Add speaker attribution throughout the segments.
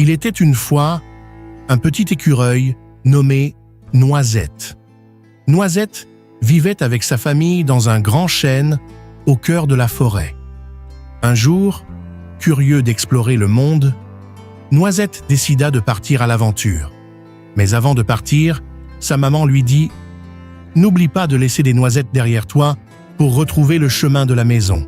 Speaker 1: Il était une fois un petit écureuil nommé Noisette. Noisette vivait avec sa famille dans un grand chêne au cœur de la forêt. Un jour, curieux d'explorer le monde, Noisette décida de partir à l'aventure. Mais avant de partir, sa maman lui dit « N'oublie pas de laisser des noisettes derrière toi pour retrouver le chemin de la maison. »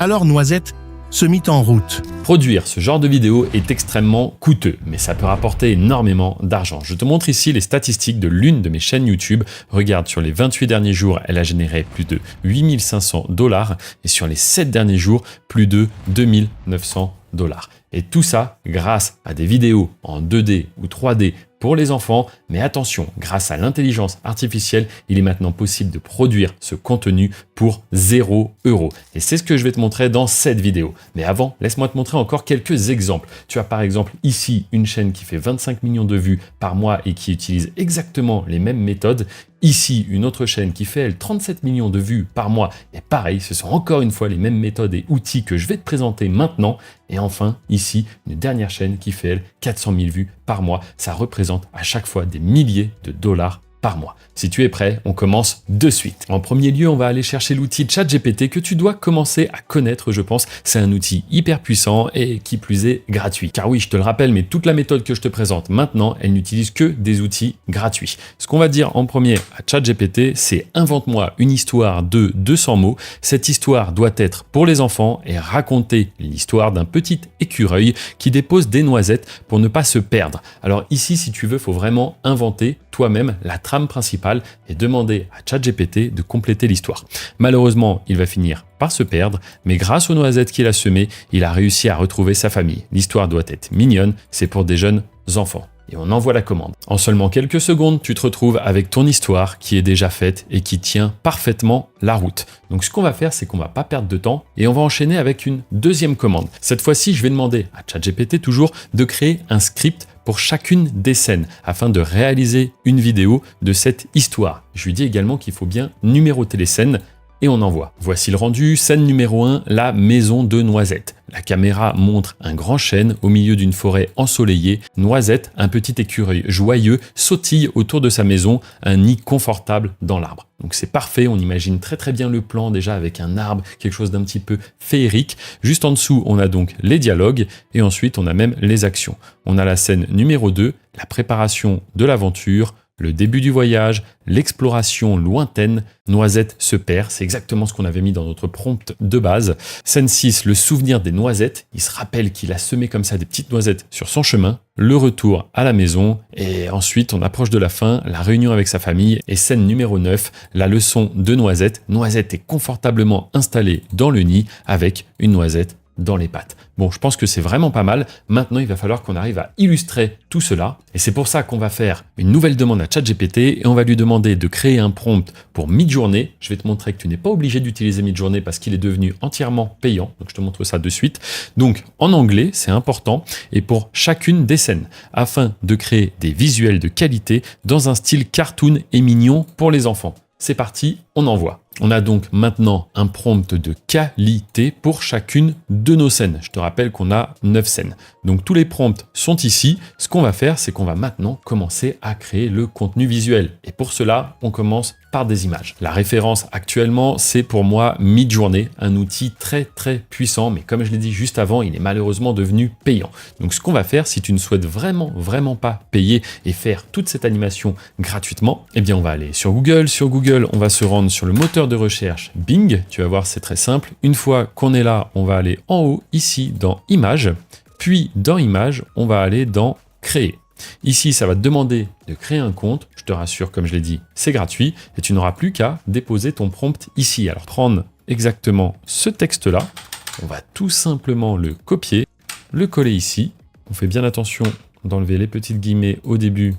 Speaker 1: Alors Noisette se mit en route.
Speaker 2: Produire ce genre de vidéo est extrêmement coûteux, mais ça peut rapporter énormément d'argent. Je te montre ici les statistiques de l'une de mes chaînes YouTube. Regarde, sur les 28 derniers jours, elle a généré plus de 8 500 $ et sur les 7 derniers jours, plus de 2 900 $. Et tout ça grâce à des vidéos en 2D ou 3D pour les enfants. Mais attention, grâce à l'intelligence artificielle, il est maintenant possible de produire ce contenu pour 0 €. Et c'est ce que je vais te montrer dans cette vidéo. Mais avant, laisse-moi te montrer encore quelques exemples. Tu as par exemple ici une chaîne qui fait 25 millions de vues par mois et qui utilise exactement les mêmes méthodes. Ici, une autre chaîne qui fait, elle, 37 millions de vues par mois. Et pareil, ce sont encore une fois les mêmes méthodes et outils que je vais te présenter maintenant. Et enfin, ici, une dernière chaîne qui fait, elle, 400 000 vues par mois. Ça représente à chaque fois des milliers de dollars par mois. Si tu es prêt, on commence de suite. En premier lieu, on va aller chercher l'outil ChatGPT que tu dois commencer à connaître, je pense. C'est un outil hyper puissant et qui plus est gratuit. Car oui, je te le rappelle, mais toute la méthode que je te présente maintenant, elle n'utilise que des outils gratuits. Ce qu'on va dire en premier à ChatGPT, c'est invente-moi une histoire de 200 mots. Cette histoire doit être pour les enfants et raconter l'histoire d'un petit écureuil qui dépose des noisettes pour ne pas se perdre. Alors ici, si tu veux, faut vraiment inventer toi-même la trame principale et demander à ChatGPT de compléter l'histoire. Malheureusement, il va finir par se perdre, mais grâce aux noisettes qu'il a semées, il a réussi à retrouver sa famille. L'histoire doit être mignonne, c'est pour des jeunes enfants. Et on envoie la commande. En seulement quelques secondes, tu te retrouves avec ton histoire qui est déjà faite et qui tient parfaitement la route. Donc ce qu'on va faire, c'est qu'on va pas perdre de temps et on va enchaîner avec une deuxième commande. Cette fois-ci, je vais demander à ChatGPT toujours de créer un script pour chacune des scènes afin de réaliser une vidéo de cette histoire. Je lui dis également qu'il faut bien numéroter les scènes et on envoie. Voici le rendu. Scène numéro 1, la maison de Noisette. La caméra montre un grand chêne au milieu d'une forêt ensoleillée. Noisette, un petit écureuil joyeux, sautille autour de sa maison, un nid confortable dans l'arbre. Donc c'est parfait, on imagine très bien le plan déjà avec un arbre, quelque chose d'un petit peu féerique. Juste en dessous, on a donc les dialogues et ensuite on a même les actions. On a la scène numéro 2, la préparation de l'aventure, le début du voyage, l'exploration lointaine, Noisette se perd, c'est exactement ce qu'on avait mis dans notre prompt de base. Scène 6, le souvenir des noisettes, il se rappelle qu'il a semé comme ça des petites noisettes sur son chemin, le retour à la maison, et ensuite on approche de la fin, la réunion avec sa famille, et scène numéro 9, la leçon de Noisette. Noisette est confortablement installée dans le nid avec une noisette dans les pattes. Bon, je pense que c'est vraiment pas mal. Maintenant, il va falloir qu'on arrive à illustrer tout cela. Et c'est pour ça qu'on va faire une nouvelle demande à ChatGPT et on va lui demander de créer un prompt pour Midjourney. Je vais te montrer que tu n'es pas obligé d'utiliser Midjourney parce qu'il est devenu entièrement payant. Donc, je te montre ça de suite. Donc, en anglais, c'est important. Et pour chacune des scènes, afin de créer des visuels de qualité dans un style cartoon et mignon pour les enfants. C'est parti, on envoie. On a donc maintenant un prompt de qualité pour chacune de nos scènes. Je te rappelle qu'on a 9 scènes. Donc tous les prompts sont ici. Ce qu'on va faire, c'est qu'on va maintenant commencer à créer le contenu visuel. Et pour cela, on commence par des images. La référence actuellement, c'est pour moi Midjourney, un outil très puissant, mais comme je l'ai dit juste avant, il est malheureusement devenu payant. Donc ce qu'on va faire, si tu ne souhaites vraiment pas payer et faire toute cette animation gratuitement, eh bien on va aller sur Google. Sur Google, on va se rendre sur le moteur de recherche Bing. Tu vas voir, c'est très simple. Une fois qu'on est là, on va aller en haut, ici, dans Images. Puis dans Images, on va aller dans Créer. Ici, ça va te demander de créer un compte. Je te rassure, comme je l'ai dit, c'est gratuit. Et tu n'auras plus qu'à déposer ton prompt ici. Alors, prendre exactement ce texte-là. On va tout simplement le copier, le coller ici. On fait bien attention d'enlever les petites guillemets au début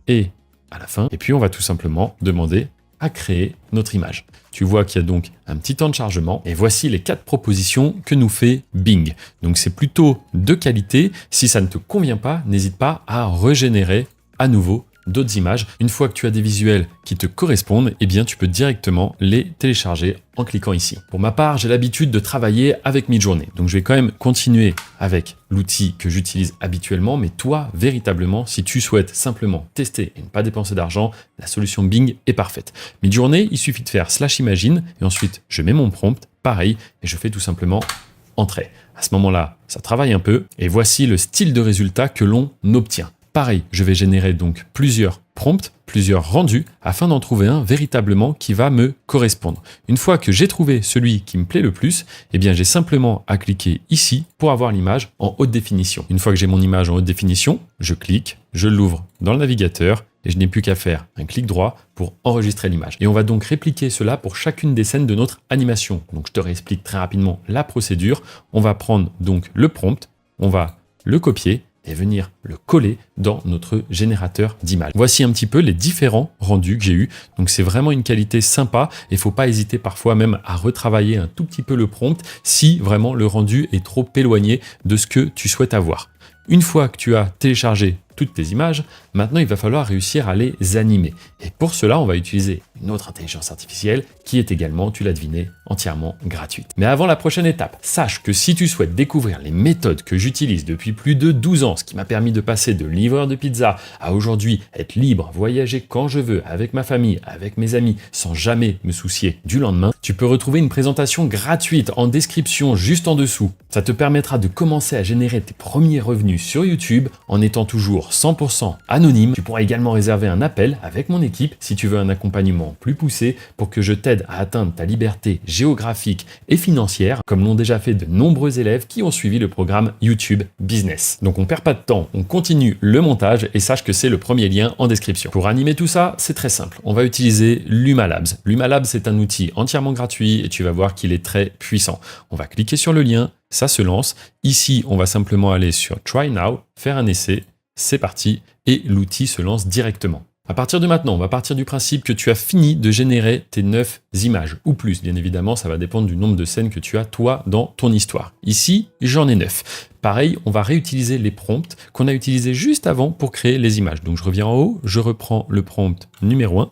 Speaker 2: et à la fin. Et puis, on va tout simplement demander à créer notre image. Tu vois qu'il y a donc un petit temps de chargement et voici les 4 propositions que nous fait Bing. Donc c'est plutôt de qualité. Si ça ne te convient pas, n'hésite pas à régénérer à nouveau d'autres images. Une fois que tu as des visuels qui te correspondent, eh bien tu peux directement les télécharger en cliquant ici. Pour ma part, j'ai l'habitude de travailler avec Midjourney, donc je vais quand même continuer avec l'outil que j'utilise habituellement, mais toi, véritablement, si tu souhaites simplement tester et ne pas dépenser d'argent, la solution Bing est parfaite. Midjourney, il suffit de faire /imagine et ensuite je mets mon prompt, pareil, et je fais tout simplement entrée. À ce moment-là, ça travaille un peu et voici le style de résultat que l'on obtient. Pareil, je vais générer donc plusieurs prompts, plusieurs rendus, afin d'en trouver un véritablement qui va me correspondre. Une fois que j'ai trouvé celui qui me plaît le plus, eh bien j'ai simplement à cliquer ici pour avoir l'image en haute définition. Une fois que j'ai mon image en haute définition, je clique, je l'ouvre dans le navigateur et je n'ai plus qu'à faire un clic droit pour enregistrer l'image. Et on va donc répliquer cela pour chacune des scènes de notre animation. Donc je te réexplique très rapidement la procédure. On va prendre donc le prompt, on va le copier et venir le coller dans notre générateur d'images. Voici un petit peu les différents rendus que j'ai eus. Donc c'est vraiment une qualité sympa et il ne faut pas hésiter parfois même à retravailler un tout petit peu le prompt si vraiment le rendu est trop éloigné de ce que tu souhaites avoir. Une fois que tu as téléchargé toutes tes images, maintenant il va falloir réussir à les animer. Et pour cela, on va utiliser une autre intelligence artificielle qui est également, tu l'as deviné, entièrement gratuite. Mais avant la prochaine étape, sache que si tu souhaites découvrir les méthodes que j'utilise depuis plus de 12 ans, ce qui m'a permis de passer de livreur de pizza à aujourd'hui être libre, voyager quand je veux, avec ma famille, avec mes amis, sans jamais me soucier du lendemain, tu peux retrouver une présentation gratuite en description juste en dessous. Ça te permettra de commencer à générer tes premiers revenus sur YouTube en étant toujours 100% anonyme. Tu pourras également réserver un appel avec mon équipe si tu veux un accompagnement plus poussé pour que je t'aide à atteindre ta liberté géographique et financière, comme l'ont déjà fait de nombreux élèves qui ont suivi le programme YouTube Business. Donc on perd pas de temps, on continue le montage et sache que c'est le premier lien en description. Pour animer tout ça, c'est très simple. On va utiliser Luma Labs. Luma Labs, c'est un outil entièrement gratuit et tu vas voir qu'il est très puissant. On va cliquer sur le lien, ça se lance. Ici, on va simplement aller sur Try Now, faire un essai. C'est parti et l'outil se lance directement. À partir de maintenant, on va partir du principe que tu as fini de générer tes 9 images ou plus. Bien évidemment, ça va dépendre du nombre de scènes que tu as toi dans ton histoire. Ici, j'en ai 9. Pareil, on va réutiliser les prompts qu'on a utilisés juste avant pour créer les images. Donc je reviens en haut, je reprends le prompt numéro 1,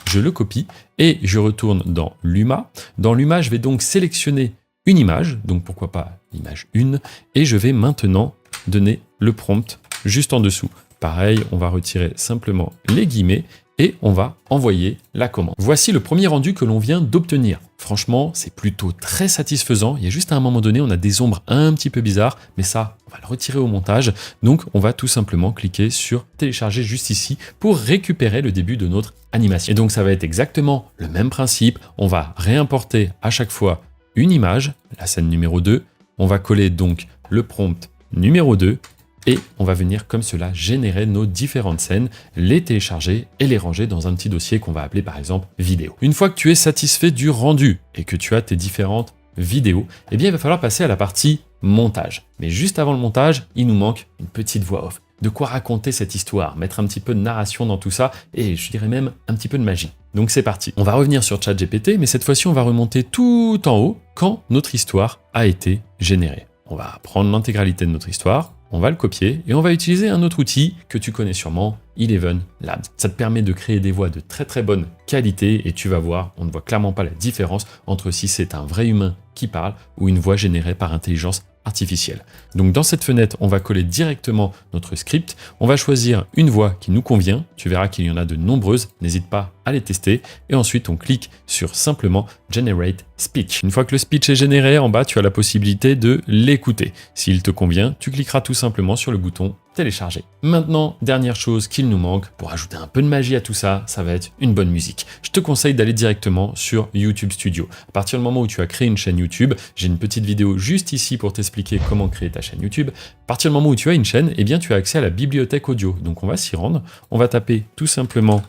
Speaker 2: je le copie et je retourne dans Luma. Dans Luma, je vais donc sélectionner une image, donc pourquoi pas l'image 1, et je vais maintenant donner le prompt juste en dessous. Pareil, on va retirer simplement les guillemets et on va envoyer la commande. Voici le premier rendu que l'on vient d'obtenir. Franchement, c'est plutôt très satisfaisant. Il y a juste à un moment donné, on a des ombres un petit peu bizarres, mais ça, on va le retirer au montage. Donc, on va tout simplement cliquer sur télécharger juste ici pour récupérer le début de notre animation. Et donc, ça va être exactement le même principe. On va réimporter à chaque fois une image, la scène numéro 2. On va coller donc le prompt numéro 2. Et on va venir comme cela générer nos différentes scènes, les télécharger et les ranger dans un petit dossier qu'on va appeler par exemple vidéo. Une fois que tu es satisfait du rendu et que tu as tes différentes vidéos, eh bien il va falloir passer à la partie montage. Mais juste avant le montage, il nous manque une petite voix off. De quoi raconter cette histoire, mettre un petit peu de narration dans tout ça et je dirais même un petit peu de magie. Donc c'est parti. On va revenir sur ChatGPT, mais cette fois-ci on va remonter tout en haut quand notre histoire a été générée. On va prendre l'intégralité de notre histoire, on va le copier et on va utiliser un autre outil que tu connais sûrement, Eleven Labs. Ça te permet de créer des voix de très très bonne qualité et tu vas voir, on ne voit clairement pas la différence entre si c'est un vrai humain qui parle ou une voix générée par intelligence artificielle. Donc dans cette fenêtre, on va coller directement notre script, on va choisir une voix qui nous convient, tu verras qu'il y en a de nombreuses, n'hésite pas à les tester, et ensuite on clique sur simplement Generate Speech. Une fois que le speech est généré, en bas tu as la possibilité de l'écouter. S'il te convient, tu cliqueras tout simplement sur le bouton télécharger. Maintenant, dernière chose qu'il nous manque pour ajouter un peu de magie à tout ça, ça va être une bonne musique. Je te conseille d'aller directement sur YouTube Studio. À partir du moment où tu as créé une chaîne YouTube, j'ai une petite vidéo juste ici pour t'expliquer comment créer ta chaîne YouTube. À partir du moment où tu as une chaîne, eh bien tu as accès à la bibliothèque audio. Donc on va s'y rendre, on va taper tout simplement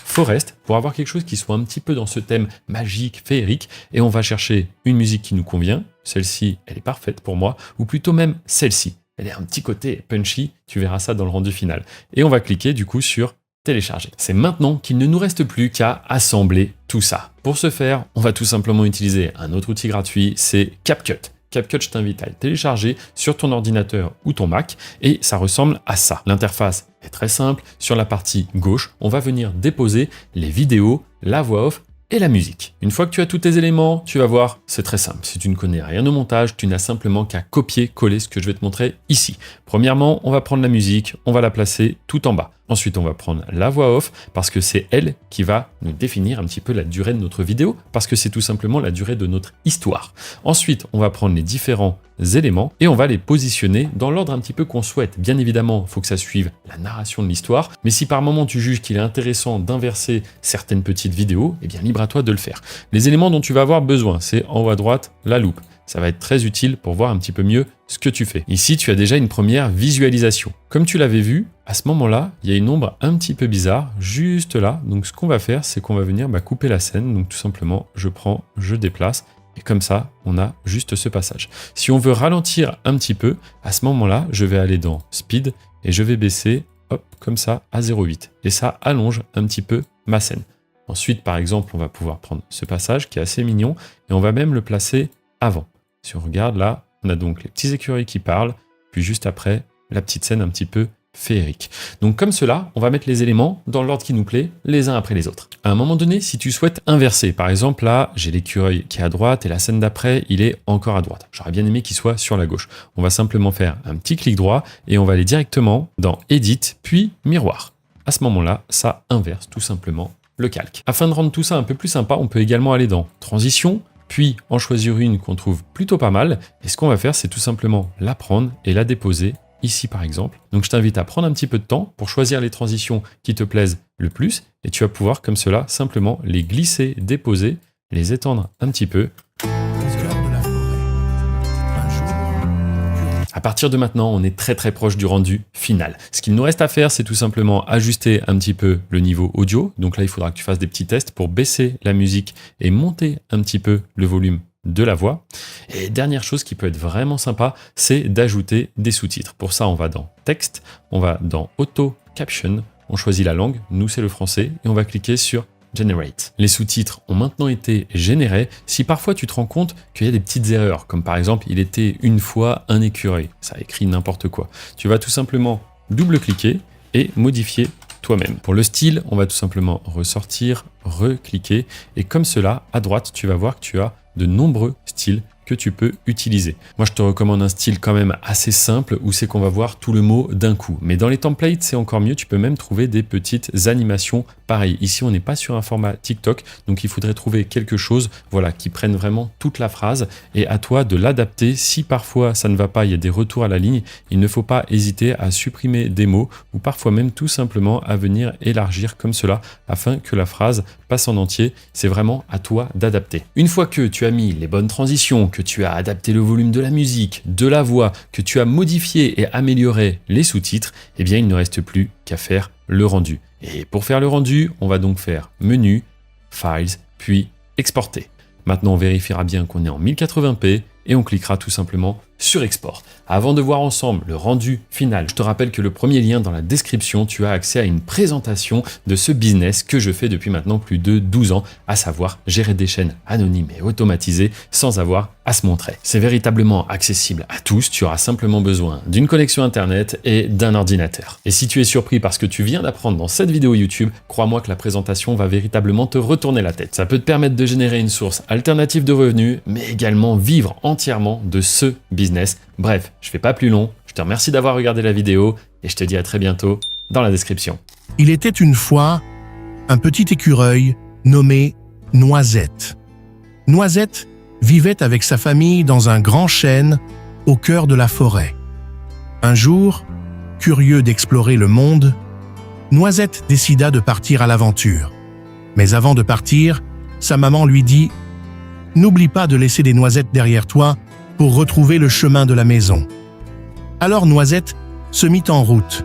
Speaker 2: Forest pour avoir quelque chose qui soit un petit peu dans ce thème magique, féerique, et on va chercher une musique qui nous convient. Celle-ci, elle est parfaite pour moi, ou plutôt même celle-ci. Elle est un petit côté punchy, tu verras ça dans le rendu final. Et on va cliquer du coup sur télécharger. C'est maintenant qu'il ne nous reste plus qu'à assembler tout ça. Pour ce faire, on va tout simplement utiliser un autre outil gratuit, c'est CapCut. CapCut, je t'invite à le télécharger sur ton ordinateur ou ton Mac et ça ressemble à ça. L'interface est très simple. Sur la partie gauche, on va venir déposer les vidéos, la voix off et la musique. Une fois que tu as tous tes éléments, tu vas voir, c'est très simple. Si tu ne connais rien au montage, tu n'as simplement qu'à copier-coller ce que je vais te montrer ici. Premièrement, on va prendre la musique, on va la placer tout en bas. Ensuite, on va prendre la voix off parce que c'est elle qui va nous définir un petit peu la durée de notre vidéo parce que c'est tout simplement la durée de notre histoire. Ensuite, on va prendre les différents éléments et on va les positionner dans l'ordre un petit peu qu'on souhaite. Bien évidemment, il faut que ça suive la narration de l'histoire, mais si par moment tu juges qu'il est intéressant d'inverser certaines petites vidéos, eh bien libre à toi de le faire. Les éléments dont tu vas avoir besoin, c'est en haut à droite, la loupe. Ça va être très utile pour voir un petit peu mieux ce que tu fais. Ici, tu as déjà une première visualisation. Comme tu l'avais vu, à ce moment-là, il y a une ombre un petit peu bizarre, juste là. Donc ce qu'on va faire, c'est qu'on va venir couper la scène. Donc tout simplement, je prends, je déplace. Et comme ça, on a juste ce passage. Si on veut ralentir un petit peu, à ce moment-là, je vais aller dans Speed et je vais baisser, hop, comme ça, à 0,8. Et ça allonge un petit peu ma scène. Ensuite, par exemple, on va pouvoir prendre ce passage qui est assez mignon et on va même le placer avant. Si on regarde là, on a donc les petits écureuils qui parlent, puis juste après, la petite scène un petit peu féerique. Donc comme cela, on va mettre les éléments dans l'ordre qui nous plaît, les uns après les autres. À un moment donné, si tu souhaites inverser, par exemple là, j'ai l'écureuil qui est à droite et la scène d'après, il est encore à droite. J'aurais bien aimé qu'il soit sur la gauche. On va simplement faire un petit clic droit et on va aller directement dans Edit, puis Miroir. À ce moment-là, ça inverse tout simplement le calque. Afin de rendre tout ça un peu plus sympa, on peut également aller dans Transition, puis en choisir une qu'on trouve plutôt pas mal. Et ce qu'on va faire, c'est tout simplement la prendre et la déposer ici par exemple. Donc je t'invite à prendre un petit peu de temps pour choisir les transitions qui te plaisent le plus et tu vas pouvoir comme cela simplement les glisser, déposer, les étendre un petit peu. À partir de maintenant, on est très proche du rendu final. Ce qu'il nous reste à faire, c'est tout simplement ajuster un petit peu le niveau audio. Donc là, il faudra que tu fasses des petits tests pour baisser la musique et monter un petit peu le volume de la voix. Et dernière chose qui peut être vraiment sympa, c'est d'ajouter des sous-titres. Pour ça, on va dans Texte, on va dans Auto Caption, on choisit la langue, nous c'est le français, et on va cliquer sur Generate. Les sous-titres ont maintenant été générés. Si parfois tu te rends compte qu'il y a des petites erreurs, comme par exemple il était une fois un écureuil, ça écrit n'importe quoi, tu vas tout simplement double-cliquer et modifier toi-même. Pour le style, on va tout simplement ressortir, recliquer et comme cela, à droite, tu vas voir que tu as de nombreux styles que tu peux utiliser. Moi, je te recommande un style quand même assez simple où c'est qu'on va voir tout le mot d'un coup. Mais dans les templates, c'est encore mieux. Tu peux même trouver des petites animations pareilles. Ici, on n'est pas sur un format TikTok, donc il faudrait trouver quelque chose voilà, qui prenne vraiment toute la phrase et à toi de l'adapter. Si parfois ça ne va pas, il y a des retours à la ligne, il ne faut pas hésiter à supprimer des mots ou parfois même tout simplement à venir élargir comme cela afin que la phrase passe en entier. C'est vraiment à toi d'adapter. Une fois que tu as mis les bonnes transitions, que tu as adapté le volume de la musique, de la voix, que tu as modifié et amélioré les sous-titres, eh bien il ne reste plus qu'à faire le rendu. Et pour faire le rendu, on va donc faire Menu, Files, puis Exporter. Maintenant, on vérifiera bien qu'on est en 1080p et on cliquera tout simplement sur Export. Avant de voir ensemble le rendu final, je te rappelle que le premier lien dans la description, tu as accès à une présentation de ce business que je fais depuis maintenant plus de 12 ans, à savoir gérer des chaînes anonymes et automatisées sans avoir à se montrer. C'est véritablement accessible à tous, tu auras simplement besoin d'une connexion internet et d'un ordinateur. Et si tu es surpris par ce que tu viens d'apprendre dans cette vidéo YouTube, crois-moi que la présentation va véritablement te retourner la tête. Ça peut te permettre de générer une source alternative de revenus, mais également vivre entièrement de ce business. Bref, je fais pas plus long, je te remercie d'avoir regardé la vidéo et je te dis à très bientôt dans la description.
Speaker 1: Il était une fois un petit écureuil nommé Noisette. Noisette vivait avec sa famille dans un grand chêne au cœur de la forêt. Un jour, curieux d'explorer le monde, Noisette décida de partir à l'aventure. Mais avant de partir, sa maman lui dit « N'oublie pas de laisser des noisettes derrière toi pour retrouver le chemin de la maison. » Alors Noisette se mit en route.